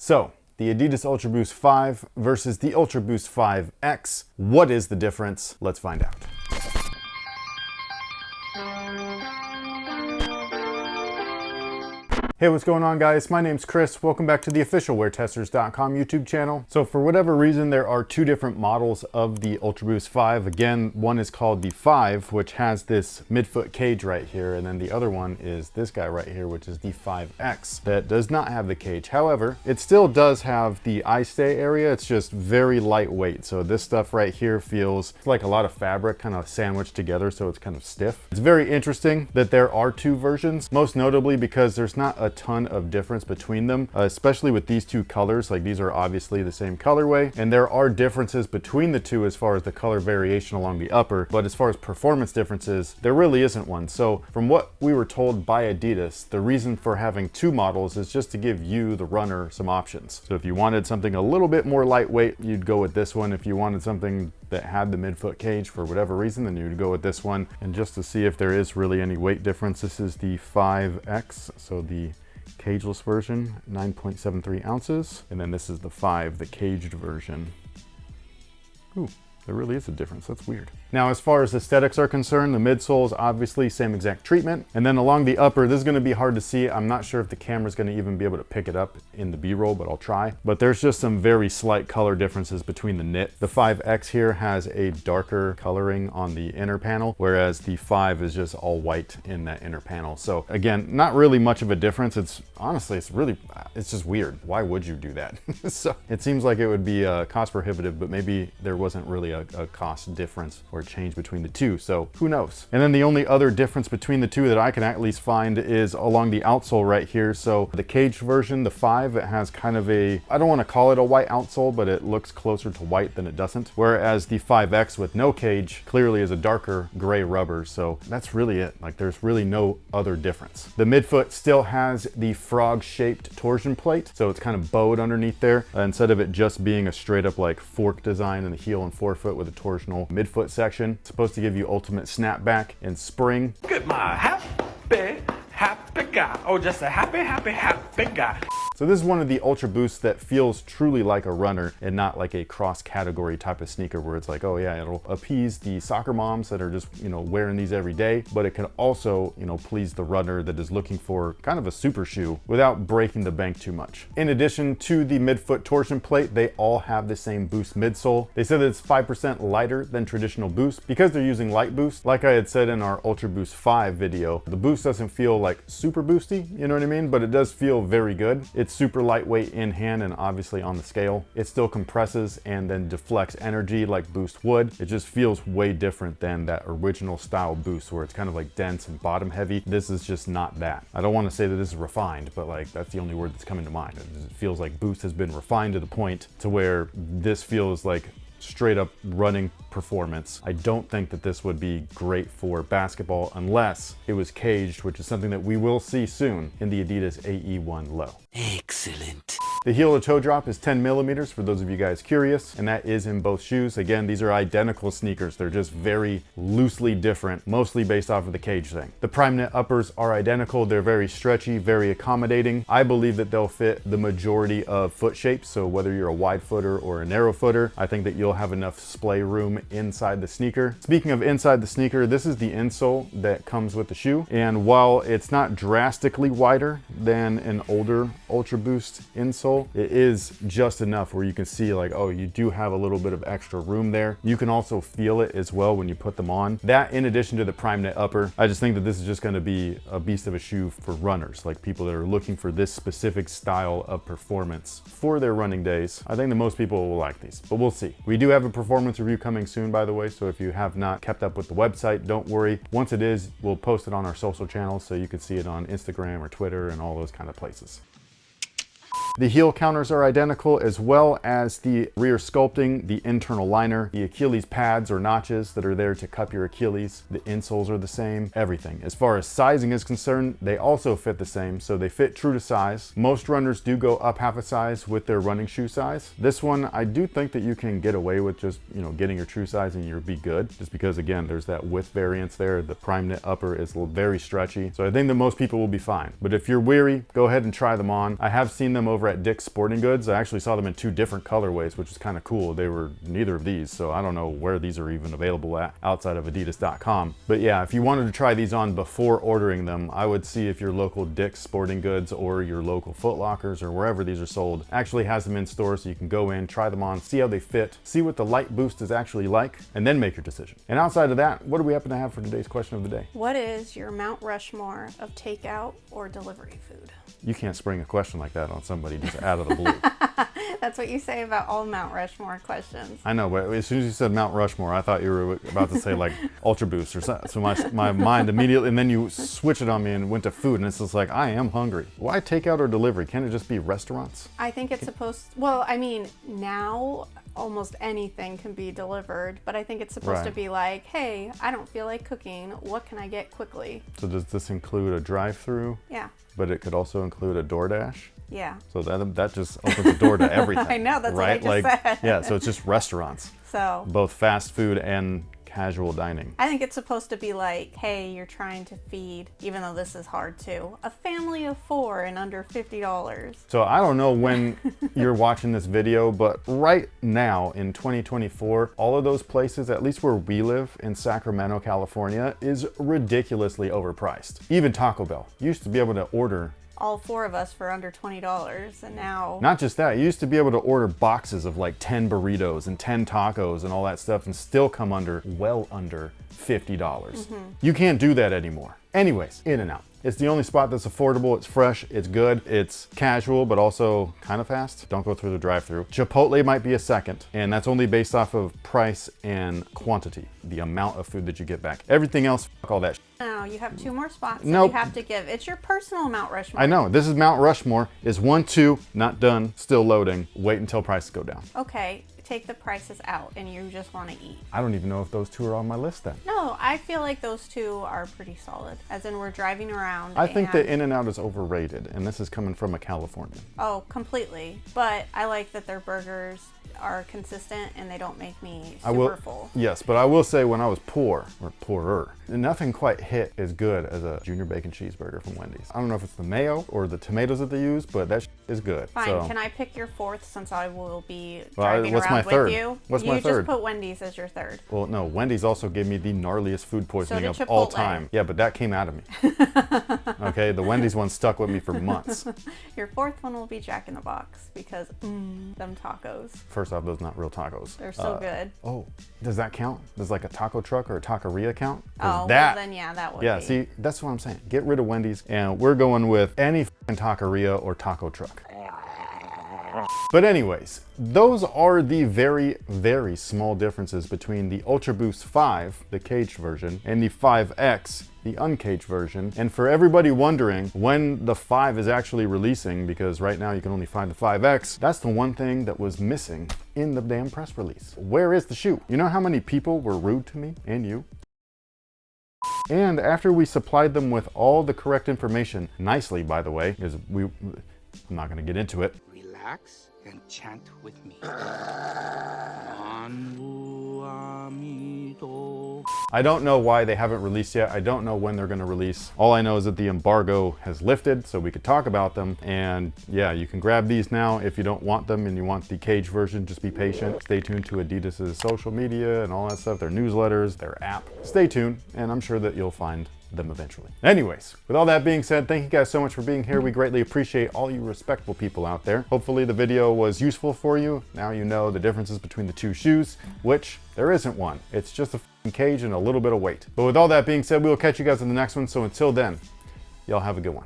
So, the adidas UltraBoost 5 versus the UltraBoost 5X. What is the difference? Let's find out. Hey, what's going on, guys? My name's Chris. Welcome back to the official WearTesters.com YouTube channel. So for whatever reason, there are two different models of the UltraBoost 5. Again, one is called the 5, which has this midfoot cage right here, and then the other one is this guy right here, which is the 5X, that does not have the cage. However, it still does have the eye stay area. It's just very lightweight. So this stuff right here feels like a lot of fabric kind of sandwiched together, so it's kind of stiff. It's very interesting that there are two versions, most notably because there's not a ton of difference between them, especially with these two colors. Like, these are obviously the same colorway, and there are differences between the two as far as the color variation along the upper, but as far as performance differences, there really isn't one. So from what we were told by Adidas, the reason for having two models is just to give you, the runner, some options. So if you wanted something a little bit more lightweight, you'd go with this one. If you wanted something that had the midfoot cage for whatever reason, then you'd go with this one. And just to see if there is really any weight difference, this is the 5X, so the cageless version, 9.73 ounces. And then this is the 5, the caged version. Ooh, there really is a difference. That's weird. Now, as far as aesthetics are concerned, the midsole is obviously same exact treatment. And then along the upper, this is gonna be hard to see. I'm not sure if the camera's gonna even be able to pick it up in the B-roll, but I'll try. But there's just some very slight color differences between the knit. The 5X here has a darker coloring on the inner panel, whereas the 5 is just all white in that inner panel. So again, not really much of a difference. It's honestly, it's just weird. Why would you do that? So it seems like it would be cost prohibitive, but maybe there wasn't really a cost difference or change between the two, so who knows. And then the only other difference between the two that I can at least find is along the outsole right here. So the caged version, the 5, it has kind of a, I don't want to call it a white outsole, but it looks closer to white than it doesn't, whereas the 5X with no cage clearly is a darker gray rubber. So that's really it. Like, there's really no other difference. The midfoot still has the frog shaped torsion plate, so it's kind of bowed underneath there, instead of it just being a straight up like fork design in the heel and forefoot with a torsional midfoot section. It's supposed to give you ultimate snapback and spring. Look at my happy guy. Oh, just a happy guy. So this is one of the UltraBoosts that feels truly like a runner and not like a cross-category type of sneaker where it's like, oh yeah, it'll appease the soccer moms that are just, wearing these every day, but it can also, please the runner that is looking for kind of a super shoe without breaking the bank too much. In addition to the midfoot torsion plate, they all have the same Boost midsole. They said that it's 5% lighter than traditional Boost because they're using light Boost. Like I had said in our UltraBoost 5 video, the Boost doesn't feel like super boosty, you know what I mean? But it does feel very good. It's super lightweight in hand and obviously on the scale. It still compresses and then deflects energy like Boost would. It just feels way different than that original style Boost where it's kind of like dense and bottom heavy. This is just not that. I don't want to say that this is refined, but like, that's the only word that's coming to mind. It feels like Boost has been refined to the point to where this feels like straight up running performance. I don't think that this would be great for basketball unless it was caged, which is something that we will see soon in the Adidas AE1 Low. Excellent. The heel to toe drop is 10 millimeters for those of you guys curious, and that is in both shoes. Again, these are identical sneakers. They're just very loosely different, mostly based off of the cage thing. The prime knit uppers are identical. They're very stretchy, very accommodating. I believe that they'll fit the majority of foot shapes. So whether you're a wide footer or a narrow footer, I think that you'll have enough splay room inside the sneaker. Speaking of inside the sneaker, this is the insole that comes with the shoe. And while it's not drastically wider than an older UltraBoost insole, it is just enough where you can see like, oh, you do have a little bit of extra room there. You can also feel it as well when you put them on. That, in addition to the prime knit upper, I just think that this is just going to be a beast of a shoe for runners, like people that are looking for this specific style of performance for their running days. I think that most people will like these, but we'll see. We do have a performance review coming soon, by the way, so if you have not kept up with the website, don't worry. Once it is, we'll post it on our social channels so you can see it on Instagram or Twitter and all those kind of places. The heel counters are identical, as well as the rear sculpting, the internal liner, the Achilles pads or notches that are there to cup your Achilles. The insoles are the same, everything. As far as sizing is concerned, they also fit the same, so they fit true to size. Most runners do go up half a size with their running shoe size. This one, I do think that you can get away with just, getting your true size and you'll be good, just because again, there's that width variance there. The prime knit upper is very stretchy, so I think that most people will be fine. But if you're weary, go ahead and try them on. I have seen them over over at Dick's Sporting Goods. I actually saw them in 2 different colorways, which is kind of cool. They were neither of these, so I don't know where these are even available at outside of adidas.com. But yeah, if you wanted to try these on before ordering them, I would see if your local Dick's Sporting Goods or your local Foot Lockers or wherever these are sold actually has them in store, so you can go in, try them on, see how they fit, see what the light boost is actually like, and then make your decision. And outside of that, what do we happen to have for today's question of the day? What is your Mount Rushmore of takeout or delivery food? You can't spring a question like that on somebody just out of the blue. That's what you say about all Mount Rushmore questions. I know, but as soon as you said Mount Rushmore, I thought you were about to say like UltraBoost or something. So my mind immediately, and then you switch it on me and went to food, and it's just like, I am hungry. Why takeout or delivery? Can't it just be restaurants? I think it's supposed, well, I mean, now almost anything can be delivered, but I think it's supposed to be like, hey, I don't feel like cooking. What can I get quickly? So does this include a drive-through? Yeah. But it could also include a DoorDash? Yeah. So that just opens the door to everything. I know, that's right? what I just said. Yeah, so it's just restaurants. So both fast food and casual dining. I think it's supposed to be like, hey, you're trying to feed, even though this is hard too, a family of 4 and under $50. So I don't know when you're watching this video, but right now in 2024, all of those places, at least where we live in Sacramento, California, is ridiculously overpriced. Even Taco Bell. You used to be able to order all 4 of us for under $20, and now... Not just that, you used to be able to order boxes of like 10 burritos and 10 tacos and all that stuff and still come well under $50. You can't do that anymore. Anyways, In-N-Out. It's the only spot that's affordable, it's fresh, it's good, it's casual, but also kind of fast. Don't go through the drive-thru. Chipotle might be a second, and that's only based off of price and quantity, the amount of food that you get back. Everything else, fuck all that shit. No, you have 2 more spots that Nope. you have to give. It's your personal Mount Rushmore. I know, this is Mount Rushmore. Is 1, 2, not done, still loading. Wait until prices go down. Okay, take the prices out and you just want to eat. I don't even know if those 2 are on my list then. No, I feel like those 2 are pretty solid. As in, we're driving around. I think that In-N-Out is overrated, and this is coming from a Californian. Oh, completely. But I like that their burgers are consistent and they don't make me super full. Yes, but I will say when I was poor, or poorer, nothing quite hit as good as a junior bacon cheeseburger from Wendy's. I don't know if it's the mayo or the tomatoes that they use, but that is good. Fine, so, can I pick your 4th since I will be driving around my third? with you? What's my You third? just put Wendy's as your 3rd. Well, no, Wendy's also gave me the gnarliest food poisoning did of all Chipotle. time. Yeah, but that came out of me. Okay, the Wendy's one stuck with me for months. Your 4th one will be Jack in the Box because them tacos. First off, those are not real tacos. They're so good. Oh, does that count? Does like a taco truck or a taqueria count? Oh, that, well then yeah, that would yeah, be. see, that's what I'm saying. Get rid of Wendy's, and we're going with any f***ing taqueria or taco truck. But anyways, those are the very, very small differences between the UltraBoost 5, the caged version, and the 5X, the uncaged version. And for everybody wondering when the 5 is actually releasing, because right now you can only find the 5X, that's the one thing that was missing in the damn press release. Where is the shoe? You know how many people were rude to me and you? And after we supplied them with all the correct information, nicely by the way, because I'm not gonna get into it. Relax and chant with me. I don't know why they haven't released yet. I don't know when they're gonna release. All I know is that the embargo has lifted, so we could talk about them. And yeah, you can grab these now if you don't want them and you want the cage version. Just be patient. Stay tuned to Adidas's social media and all that stuff, their newsletters, their app. Stay tuned, and I'm sure that you'll find them eventually. Anyways, with all that being said, thank you guys so much for being here. We greatly appreciate all you respectable people out there. Hopefully the video was useful for you. Now you know the differences between the 2 shoes, which there isn't one. It's just a f***ing cage and a little bit of weight. But with all that being said, we will catch you guys in the next one. So until then, y'all have a good one.